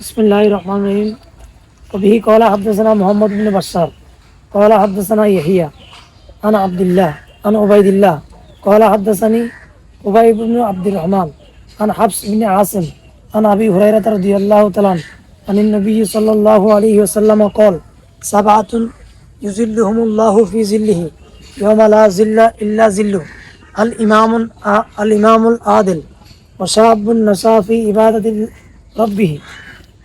بسم الله الرحمن الرحيم. وبه قال حدثنا محمد بن بشار قال حدثنا يحيى عن عبد الله عن عبيد الله قال حدثني أبي بن عبد الرحمن عن حفص بن عاصم عن أبي هريرة رضي الله تعالى عنه عن النبي صلى الله عليه وسلم قال: سبعة يظلهم الله في ظله يوم لا ظل إلا ظله: الإمام العادل، وشاب نشأ في عبادة ربه،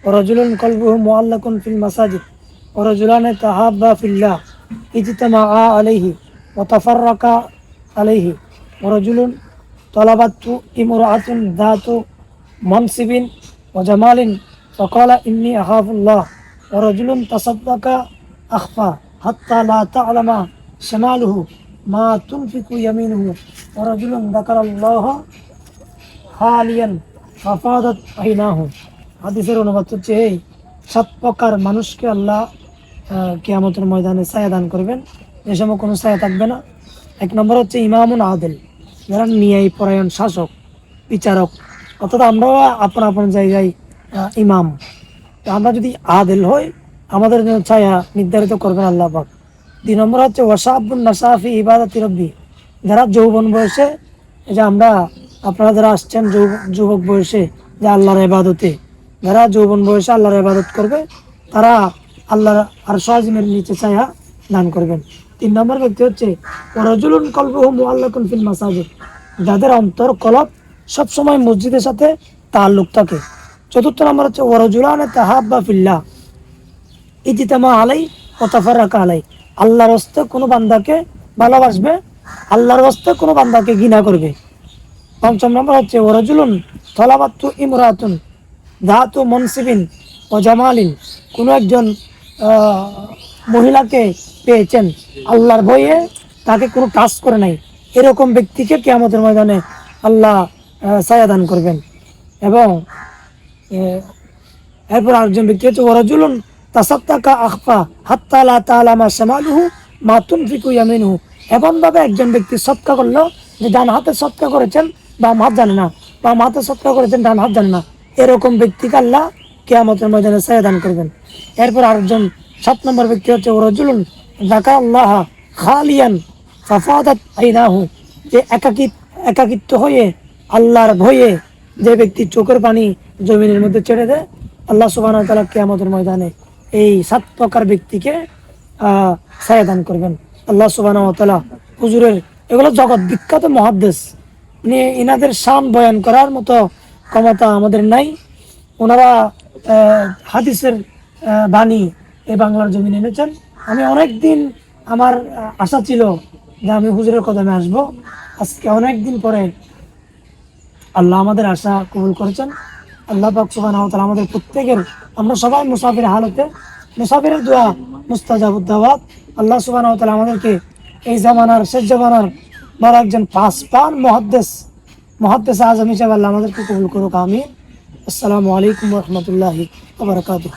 ورجل قلبه معلق في المساجد، ورجلان تحابا في الله اجتمعا عليه وتفرقا عليه، ورجل طلبته امرأة ذات منصب وجمال فقال إني أخاف الله، ورجل تصدق أخفى حتى لا تعلم شماله ما تنفق يمينه، ورجل ذكر الله খালিয়ান ফাফাদাত আইনাহু। হাদিসের অনুবাদ হচ্ছে এই 7 প্রকার মানুষকে আল্লাহ কিয়ামতের ময়দানে ছায়া দান করবেন, যে সময় কোনো ছায়া থাকবে না। 1 নম্বর হচ্ছে ইমামুন আদিল, যারা ন্যায় পরায়ণ শাসক বিচারক, অর্থাৎ আমরাও আপন আপন জায়গায় ইমাম। তো আমরা যদি আদিল হই, আমাদের জন্য ছায়া নির্ধারিত করবেন আল্লাহ পাক। 2 নম্বর হচ্ছে ওয়াশাবুন নাসাফি ইবাদাতি রব্বি, যারা যৌবন বয়সে, যে আমরা আপনারা যারা আসছেন যুবক বয়সে, যে আল্লাহর ইবাদতে, যারা যৌবন বয়সে আল্লাহর ইবাদত করবে, তারা আল্লাহর আরশ আজিমের নিচে ছায়া দান করবেন। 3 নম্বর ব্যক্তি হচ্ছে ওয়ারাজুলুন কলবুহু মুআল্লাকুন ফিল মাসাজিদ, যাদের অন্তর কলব সবসময় মসজিদের সাথে তাল্লুক থাকে। 4 নম্বর হচ্ছে ওয়ারাজুলান তাহাব্বা ফিল্লাহ ইজতামা আলাই ওয়া তাফাররাকা আলাই, আল্লাহর রাস্তে কোনো বান্দাকে ভালোবাসবে, আল্লাহর রাস্তে কোনো বান্দাকে ঘৃণা করবে। 5 নম্বর হচ্ছে ওয়ারাজুলুন তলাবাতু ইমরাতুন দাতু মনসিবিন ও জামালিন, কোনো একজন মহিলাকে পেয়েছেন, আল্লাহর ভয়ে তাকে কোনো কাজ করে নাই, এরকম ব্যক্তিকে কিয়ামতের ময়দানে আল্লাহ ছায়া দান করবেন। এবং এরপর আরেকজন ব্যক্তি হচ্ছে ওয়ারাজুলুন তাসাদ্দাকা আখফা হাত্তা লা তা'লামা শামালুহু মা তুনফিকু ইয়ামিনুহু, এমনভাবে একজন ব্যক্তি সদকা করলো যে ডান হাতে সদকা করেছেন বাম হাত জানে না, বাম হাতে সদকা করেছেন ডান হাত জানে না, এরকম ব্যক্তিকে আল্লাহ কিয়ামতের ময়দানে ছায়া দান করবেন। এরপর আরেকজন 7 নম্বর ব্যক্তি হচ্ছে ওয়ারাজুলুন যাকারাল্লাহ খালিয়ান ফাফাদাত আইনাহু, যে একাকিত্ব হয়ে আল্লাহর ভয়ে যে ব্যক্তি চোখের পানি জমিনের মধ্যে ছেড়ে দেয়, আল্লাহ সুবহানাহু ওয়া তাআলা কিয়ামতের ময়দানে এই 7 প্রকার ব্যক্তিকে ছায়া দান করবেন। আল্লাহ সুবহানাহু ওয়া তাআলা হুজুরের, এগুলো জগৎ বিখ্যাত মুহাদ্দিস, ইনাদের শান বয়ান করার মতো ক্ষমতা আমাদের নাই। ওনারা হাদিসের বাণী এই বাংলার জমিনে এনেছেন। আমি অনেক দিন আমার আশা ছিল যে আমি হুজুরের কদমে আসবো। আজকে অনেক দিন পরে আল্লাহ আমাদের আশা কবুল করেছেন। আল্লাহ পাক সুবহানাহু ওয়া তাআলা আমাদের প্রত্যেকের, আমরা সবাই মুসাফির হালতে, মুসাফিরের দোয়া মুস্তাজাবুদ দাওয়াত। আল্লাহ সুবহানাহু ওয়া তাআলা আমাদেরকে এই জামানার শেষ জামানার বড় একজন পান মুহাদ্দিস আজম হিসেবে আল্লাহ আমাদেরকে কবুল করুক, আমিন। আসসালামু আলাইকুম ওয়া রাহমাতুল্লাহি ওয়া বারাকাতুহু।